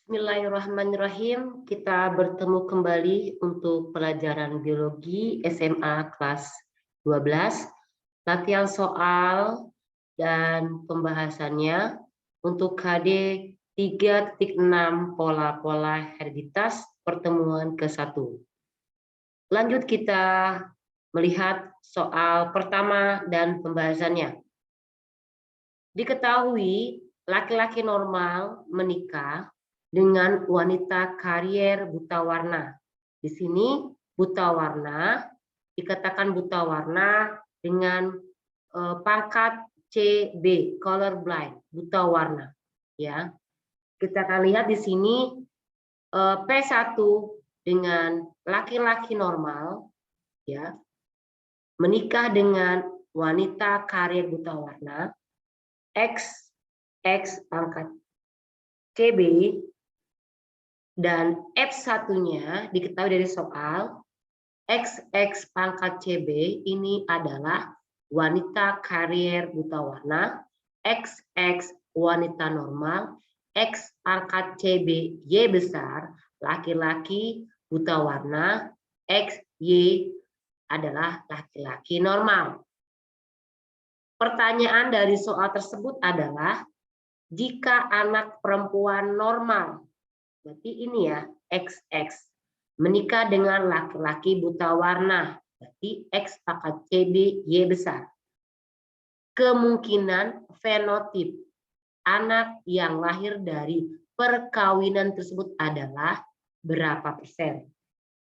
Bismillahirrahmanirrahim. Kita bertemu kembali untuk pelajaran biologi SMA kelas 12. Latihan soal dan pembahasannya untuk KD 3.6 pola-pola hereditas pertemuan ke-1. Lanjut kita melihat soal pertama dan pembahasannya. Diketahui laki-laki normal menikah dengan wanita karier buta warna. Di sini buta warna dikatakan buta warna dengan pangkat CB, color blind, buta warna. Ya, kita akan lihat di sini P1 dengan laki-laki normal, ya, menikah dengan wanita karier buta warna. X pangkat CB dan F1-nya diketahui dari soal XX pangkat CB ini adalah wanita karier buta warna, XX wanita normal, X pangkat CB Y besar laki-laki buta warna, XY adalah laki-laki normal. Pertanyaan dari soal tersebut adalah jika anak perempuan normal, berarti ini ya XX, menikah dengan laki-laki buta warna, berarti X pangkat CB Y besar. Kemungkinan fenotip anak yang lahir dari perkawinan tersebut adalah berapa persen?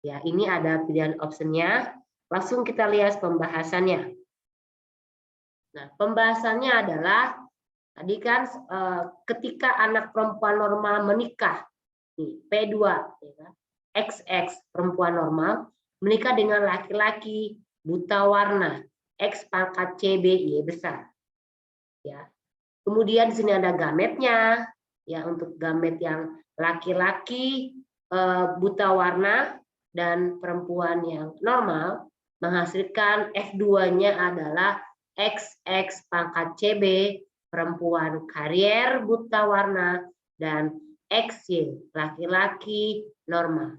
Ya, ini ada pilihan opsinya. Langsung kita lihat pembahasannya. Nah, pembahasannya adalah tadi kan ketika anak perempuan normal menikah, nih, P2, ya kan? XX perempuan normal menikah dengan laki-laki buta warna, X pangkat CB Y besar. Ya. Kemudian di sini ada gametnya, ya untuk gamet yang laki-laki buta warna dan perempuan yang normal menghasilkan F2-nya adalah XX pangkat CB perempuan karier buta warna dan XY laki-laki normal.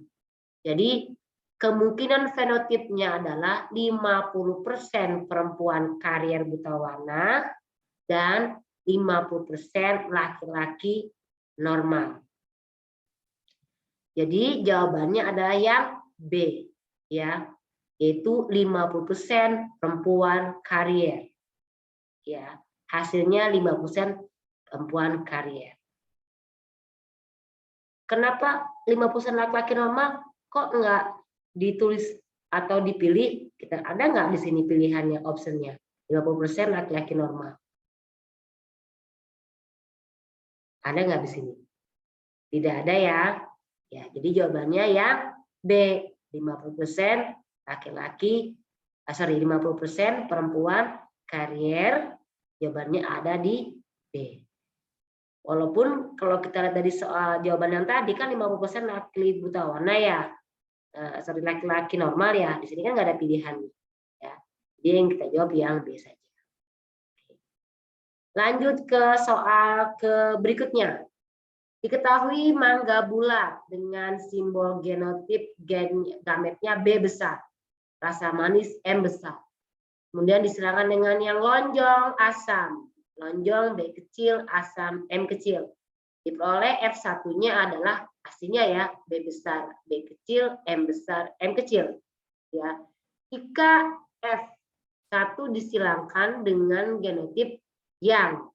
Jadi kemungkinan fenotipnya adalah 50% perempuan karier buta warna dan 50% laki-laki normal. Jadi jawabannya adalah yang B, ya, yaitu 50% perempuan karier. Ya, hasilnya 50% perempuan karier. Kenapa 50% laki-laki normal? Kok nggak ditulis atau dipilih? Kita ada nggak di sini pilihannya, optionnya 50% laki-laki normal? Ada nggak di sini? Tidak ada ya. Ya, jadi jawabannya yang B, 50% laki-laki, 50% perempuan karier. Jawabannya ada di B. Walaupun kalau kita lihat dari soal jawaban yang tadi kan 50% laki buta warna ya. Laki-laki normal ya. Di sini kan nggak ada pilihan. Ya. Jadi yang kita jawab yang B saja. Lanjut ke soal berikutnya. Diketahui mangga bulat dengan simbol genotip gametnya B besar, rasa manis M besar. Kemudian diserahkan dengan yang lonjong asam, lonjong B kecil, asam M kecil. Diperoleh F1-nya adalah aslinya ya B besar, B kecil, M besar, M kecil. Ya, jika F1 disilangkan dengan genotip yang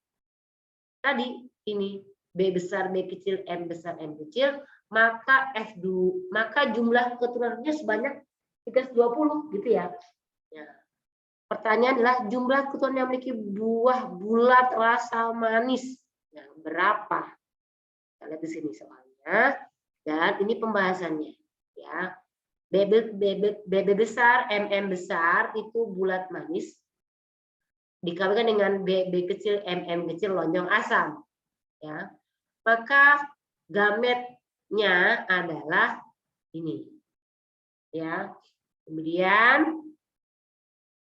tadi ini B besar, B kecil, M besar, M kecil, maka jumlah keturunannya sebanyak 320 gitu ya. Ya. Pertanyaan adalah jumlah keturunan yang memiliki buah bulat rasa manis yang berapa? Kita lihat di sini soalnya. Dan ini pembahasannya ya. BB besar, MM besar itu bulat manis dikawinkan dengan BB kecil, MM kecil lonjong asam. Ya. Maka gametnya adalah ini. Ya. Kemudian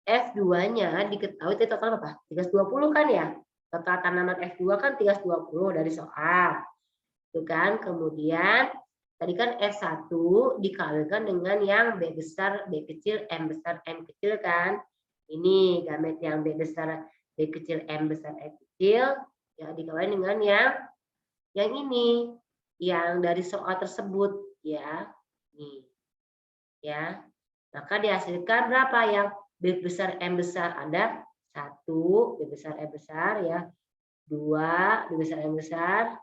F2-nya diketahui total apa? 320 kan ya? Total tanaman F2 kan 320 dari soal. Tuh kan, kemudian tadi kan F1 dikalikan dengan yang B besar, B kecil, M besar, M kecil kan. Ini gamet yang B besar, B kecil, M besar, M kecil, ya dikalikan dengan yang ini, yang dari soal tersebut ya. Nih. Ya. Maka dihasilkan berapa yang B besar, M besar? Ada 1, B besar, M besar ya. 2, B besar, M besar.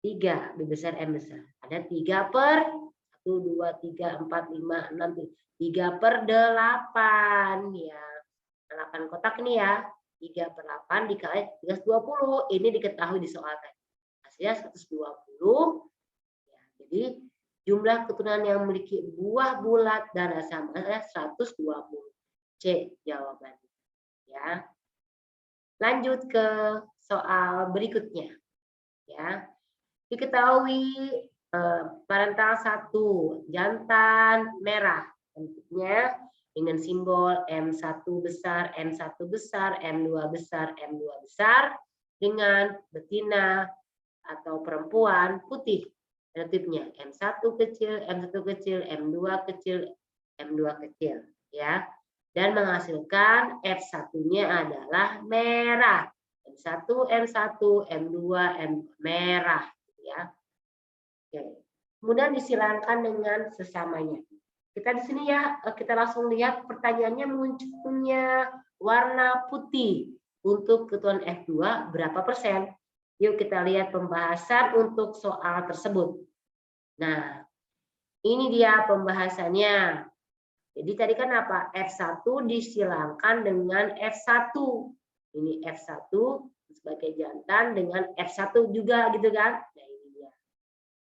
3, B besar, M besar. Ada 3 per 1, 2, 3, 4, 5, 6, 3 per 8. Ya. 8 kotak ini ya. 3 per 8 dikali 320. Ini diketahui di soal tadi. Hasilnya 120. Ya, jadi jumlah keturunan yang memiliki buah bulat dan rasa manis adalah 120. C jawabannya. Ya. Lanjut ke soal berikutnya. Ya. Diketahui parental 1 jantan merah, bentuknya dengan simbol M1 besar, M1 besar, M2 besar, M2 besar, dengan betina atau perempuan putih. Tipnya M1 kecil, M1 kecil, M2 kecil, M2 kecil, ya. Dan menghasilkan F1-nya adalah merah. M1, M1, M2, M merah, ya. Oke. Kemudian disilangkan dengan sesamanya. Kita di sini ya, kita langsung lihat pertanyaannya munculnya warna putih untuk keturunan F2 berapa persen? Yuk kita lihat pembahasan untuk soal tersebut. Nah, ini dia pembahasannya. Jadi tadi kan apa? F1 disilangkan dengan F1. Ini F1 sebagai jantan dengan F1 juga gitu kan. Nah, ini dia.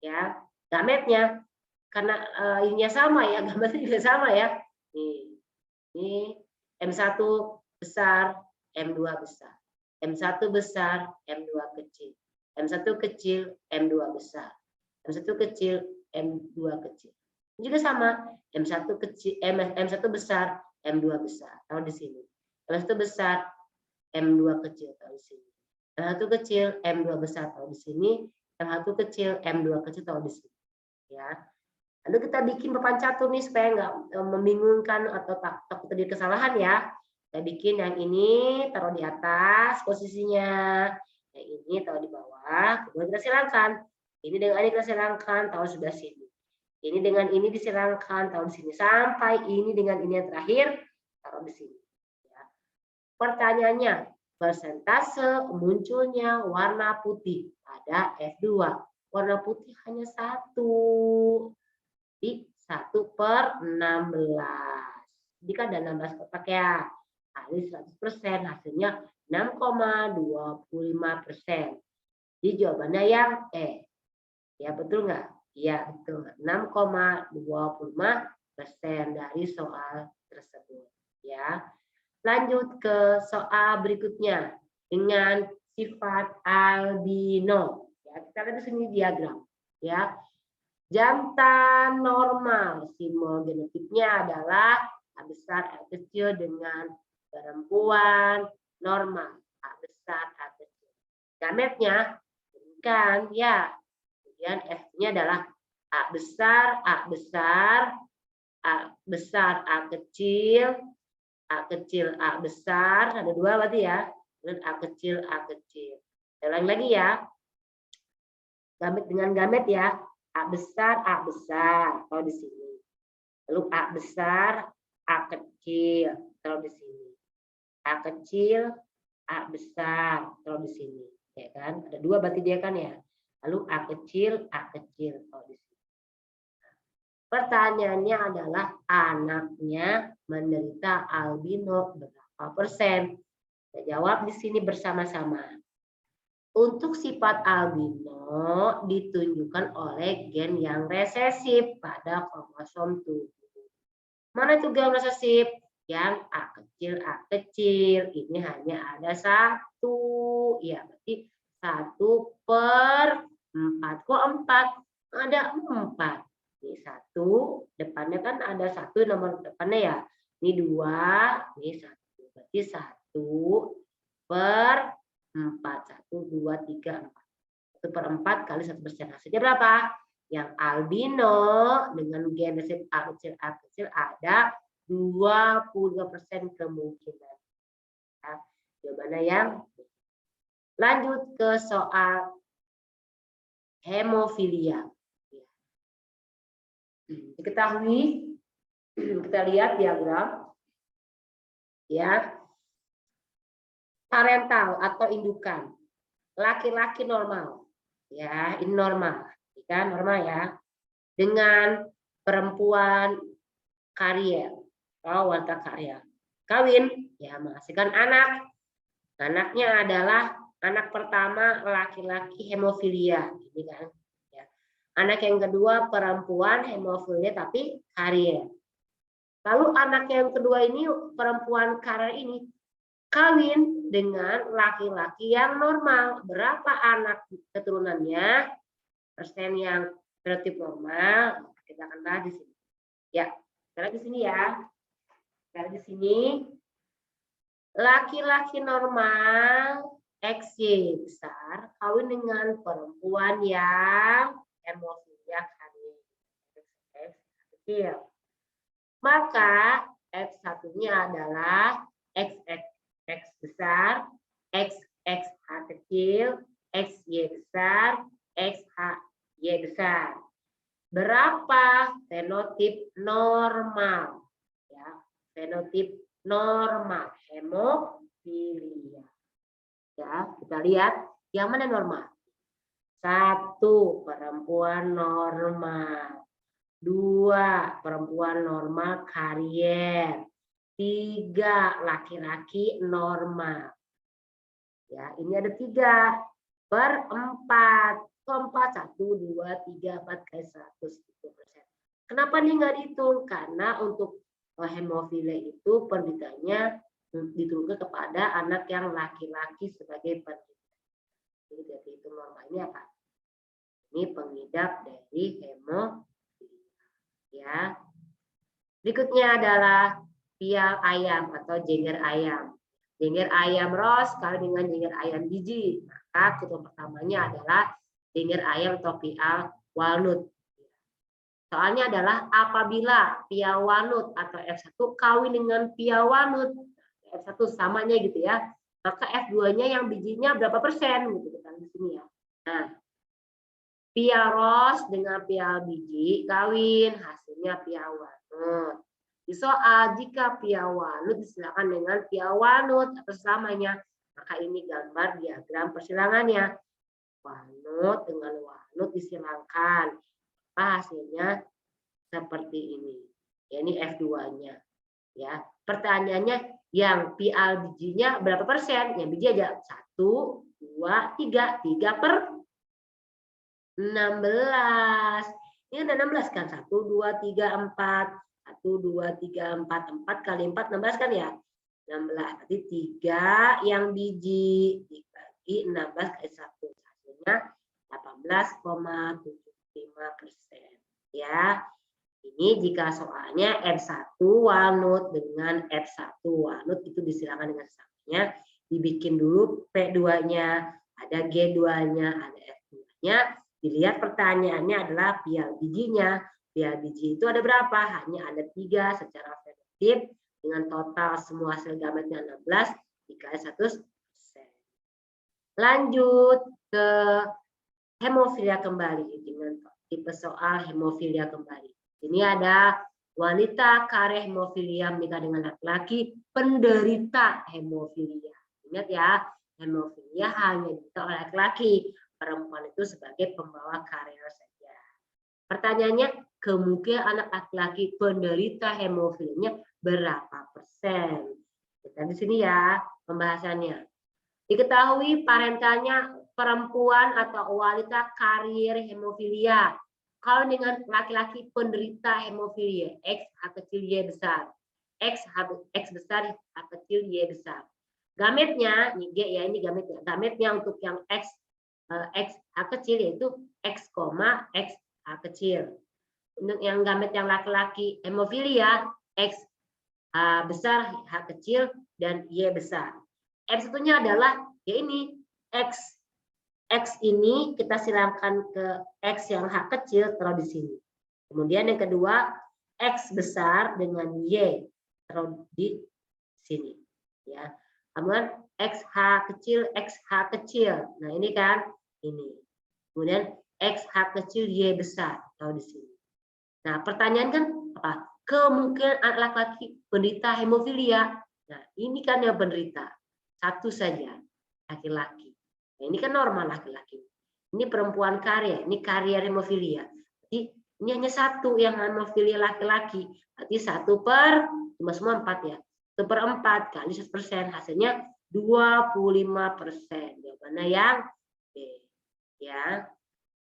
Ya, gametnya karena ininya sama ya, gametnya juga sama ya. Nih. Ini M1 besar, M2 besar. M1 besar, M2 kecil. M1 kecil, M2 besar. M1 kecil, M2 kecil. Ini juga sama, M1 kecil, M1 besar, M2 besar. Taruh di sini. M1 besar, M2 kecil, taruh di sini. M1 kecil, M2 besar, taruh di sini. M1 kecil, M2 kecil, taruh di sini. Ya. Lalu kita bikin papan catur nih supaya nggak membingungkan atau takut terjadi kesalahan ya. Kita bikin yang ini taruh di atas posisinya, yang ini taruh di bawah, kemudian kita silangkan. Ini dengan ini kita silangkan taruh sebelah sini. Ini dengan ini disilangkan taruh di sini sampai ini dengan ini yang terakhir taruh di sini. Ya. Pertanyaannya, persentase munculnya warna putih pada F2. Warna putih hanya 1. Di 1/16. Jadi kan ada 16 kotak ya. Kali 100%, hasilnya 6,25%. Jadi jawabannya yang E. Ya betul nggak? Iya betul. 6,25% dari soal tersebut. Ya. Lanjut ke soal berikutnya dengan sifat albino. Ya, kita lihat di sini diagram. Ya. Jantan normal, simbol genotipnya adalah A besar, A kecil dengan perempuan normal, A besar, A kecil. Gametnya kan ya. Kemudian F-nya adalah A besar, A besar, A besar, A kecil, A kecil, A besar. Ada 2 berarti ya. Dan A kecil, A kecil. Ulang lagi ya. Gamet dengan gamet ya. A besar, taruh di sini. Lalu A besar, A kecil, taruh di sini. A kecil, A besar, taruh di sini. Ya kan? Ada 2 berarti dia kan ya. Lalu A kecil, taruh di sini. Pertanyaannya adalah anaknya menderita albino berapa persen? Kita jawab di sini bersama-sama. Untuk sifat albino ditunjukkan oleh gen yang resesif pada kromosom 7. Mana itu gen resesif? Yang A kecil, ini hanya ada 1. Ya, berarti 1/4. Kok 4? Ada 4. Ini 1, depannya kan ada 1 nomor depannya ya. Ini 2, ini 1. Berarti 1/4. 1, 2, 3, 4. 1/4 kali 1%. Hasilnya berapa? Yang albino dengan genosit A kecil ada 22% kemungkinan. Ya, jawabannya yang lanjut ke soal hemofilia. Diketahui, kita lihat diagram, ya, parental atau indukan, laki-laki normal, ya, ini normal, kan normal ya, dengan perempuan karier, wanita karier, kawin, ya menghasilkan anak. Anaknya adalah anak pertama laki-laki hemofilia, ini kan. Ya. Anak yang kedua perempuan hemofilia tapi karier. Lalu anak yang kedua ini perempuan karier ini kawin dengan laki-laki yang normal. Berapa anak keturunannya? Persen yang relatif normal. Kita akan bahas di sini. Ya, kita lihat di sini ya. Kita lihat di sini. Laki-laki normal XY besar kawin dengan perempuan yang hemofilia karier X kecil. Maka X1-nya adalah XX besar, XXH kecil, XY besar, XHY besar. Berapa fenotip normal? Ya, fenotip normal hemofilia. Ya, kita lihat yang mana normal. 1 perempuan normal, 2 perempuan normal karier, 3 laki-laki normal. Ya, ini ada 3 per 4. 1, 2, 3, 4 kali 100%. Kenapa nih nggak dihitung? Karena untuk hemofilia itu penderitanya diturunkan kepada anak yang laki-laki sebagai penderita. Jadi dari itu normalnya apa? Ini pengidap dari hemofilia. Ya. Berikutnya adalah pial ayam atau jengger ayam. Jengger ayam ros kali dengan jengger ayam biji. Maka keturunan pertamanya adalah jengger ayam atau pial walnut. Soalnya adalah apabila pial walnut atau F1 kawin dengan pial walnut, F1 samanya gitu ya, maka F2-nya yang bijinya berapa persen gitu kan di sini ya. Nah, pial ros dengan pial biji kawin, hasilnya pial walnut. Di soal jika pial walnut disilakan dengan pial walnut atau samanya, maka ini gambar diagram persilangannya. Walnut dengan walnut disilangkan. Hasilnya seperti ini. Ya, ini F2-nya. Ya, pertanyaannya yang pial bijinya berapa persen? Yang biji aja 1, 2, 3. 3 per 16. Ini ada 16 kan? 1, 2, 3, 4. 1, 2, 3, 4. 4 kali 4, 16 kan ya? 16. Berarti 3 yang biji dibagi 16 kali 1. Hasilnya 18,75%. Ya. Ini jika soalnya F1 walnut dengan F1 walnut itu disilakan dengan samanya. Dibikin dulu P2-nya, ada G2-nya, ada F2-nya. Dilihat pertanyaannya adalah pial bijinya. Pial biji itu ada berapa? Hanya ada 3 secara fenotip dengan total semua sel gametnya 16 dikali 100%. Lanjut ke hemofilia kembali dengan tipe soal hemofilia kembali. Ini ada wanita karier hemofilia menikah dengan laki-laki penderita hemofilia. Ingat ya, hemofilia hanya diderita oleh laki-laki. Perempuan itu sebagai pembawa karier saja. Pertanyaannya, kemungkinan anak laki-laki penderita hemofilianya berapa persen? Kita di sini ya pembahasannya. Diketahui parentalnya perempuan atau wanita karier hemofilia. Kalau dengan laki-laki penderita hemofilia, X H kecil Y besar, X besar H kecil Y besar. Gametnya, ini G ya, ini gametnya. Gametnya untuk yang X H kecil yaitu X, X H kecil. Untuk yang gamet yang laki-laki hemofilia, X besar H kecil dan Y besar. F1-nya adalah ya ini X X ini kita silakan ke X yang H kecil taruh di sini. Kemudian yang kedua, X besar dengan Y taruh di sini. Ya. Kemudian XH kecil, XH kecil. Nah ini kan ini. Kemudian XH kecil, Y besar taruh di sini. Nah pertanyaan kan apa? Kemungkinan anak laki-laki penderita hemofilia. Nah ini kan yang penderita. Satu saja, laki-laki. Nah, ini kan normal laki-laki. Ini perempuan karier, ini karier hemofilia. Jadi ini hanya satu yang hemofilia laki-laki. Berarti 1/, cuma semua 4 ya. 1/4 kali 100%, hasilnya 25%. Jawabannya yang B. Ya.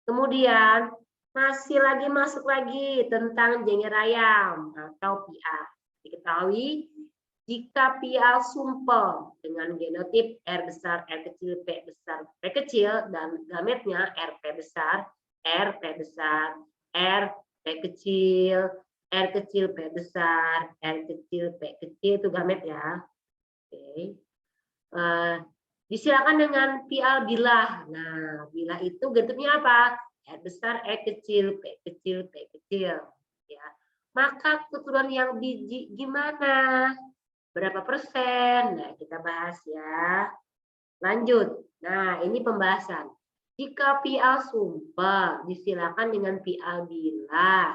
Kemudian masih masuk lagi tentang jenger ayam atau PA. Diketahui jika PA sumpel dengan genotip R besar, R kecil, P besar, P kecil, dan gametnya RP besar, RP besar, R, P kecil, R kecil, P besar, R kecil, P kecil, itu gamet ya. Oke. Disilakan dengan PA bilah. Nah, bilah itu genotipnya apa? R besar, R kecil, P kecil, P kecil. Ya. Maka keturunan yang biji gimana? Berapa persen? Nah, kita bahas ya. Lanjut. Nah, ini pembahasan. Jika PA sumpel, disilakan dengan PA bilah.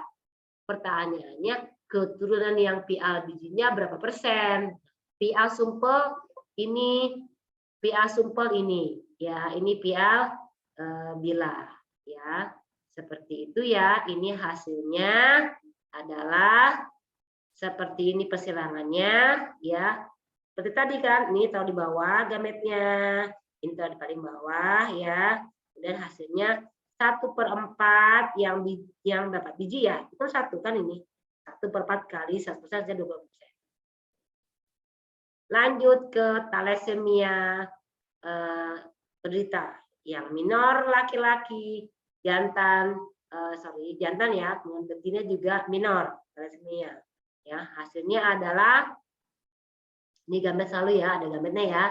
Pertanyaannya, keturunan yang PA bijinya berapa persen? PA sumpel ini, PA sumpel ini. Ya, ini PA bilah. Ya, seperti itu ya. Ini hasilnya adalah seperti ini persilangannya ya. Seperti tadi kan, ini taruh di bawah gametnya, ini taruh di paling bawah ya. Dan hasilnya 1/4 yang dapat biji ya. Itu satu kan ini. 1/4 kali 100% 20%. Lanjut ke thalassemia penderita yang minor laki-laki, jantan jantan ya, kemudian betina juga minor thalassemia. Ya, hasilnya adalah ini gambar selalu ya, ada gambarnya ya.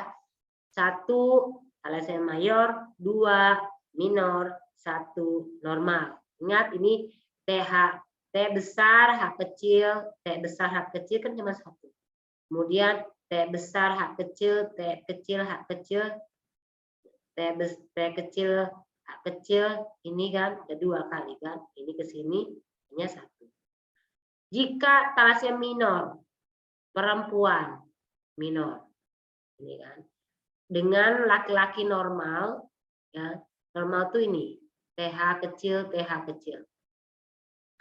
1 thalassemia mayor, 2 minor, 1 normal. Ingat ini TH, T besar, H kecil, T besar, H kecil kan cuma 1. Kemudian T besar, H kecil, T kecil, H kecil, T kecil, H kecil, ini kan ada 2 kali kan. Ini ke sini hanya 1. Jika thalassemia minor, perempuan minor, ini kan, dengan laki-laki normal, ya normal tuh ini, TH kecil, TH kecil,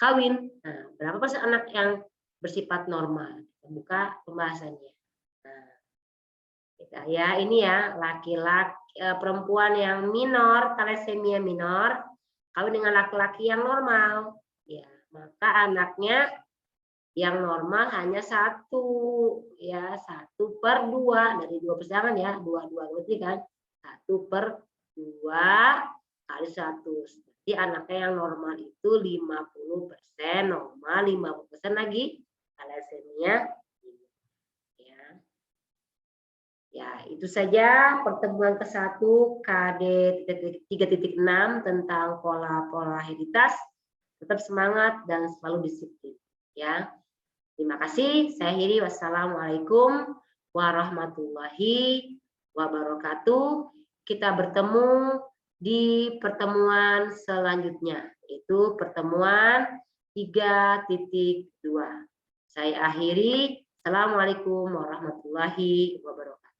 kawin, nah berapa persen anak yang bersifat normal? Kita buka pembahasannya. Nah, kita ya ini ya laki-laki perempuan yang minor, thalassemia minor, kawin dengan laki-laki yang normal, ya maka anaknya yang normal hanya 1 ya, 1/2 dari 2 persilangan ya, 2 berarti kan 1/2 kali 100. Jadi anaknya yang normal itu 50% normal, 50% lagi thalassemia. Ya. Ya, itu saja pertemuan ke-1 KD 3.6 tentang pola-pola hereditas. Tetap semangat dan selalu disiplin ya. Terima kasih. Saya akhiri. Wassalamualaikum warahmatullahi wabarakatuh. Kita bertemu di pertemuan selanjutnya, yaitu pertemuan 3.2. Saya akhiri. Assalamualaikum warahmatullahi wabarakatuh.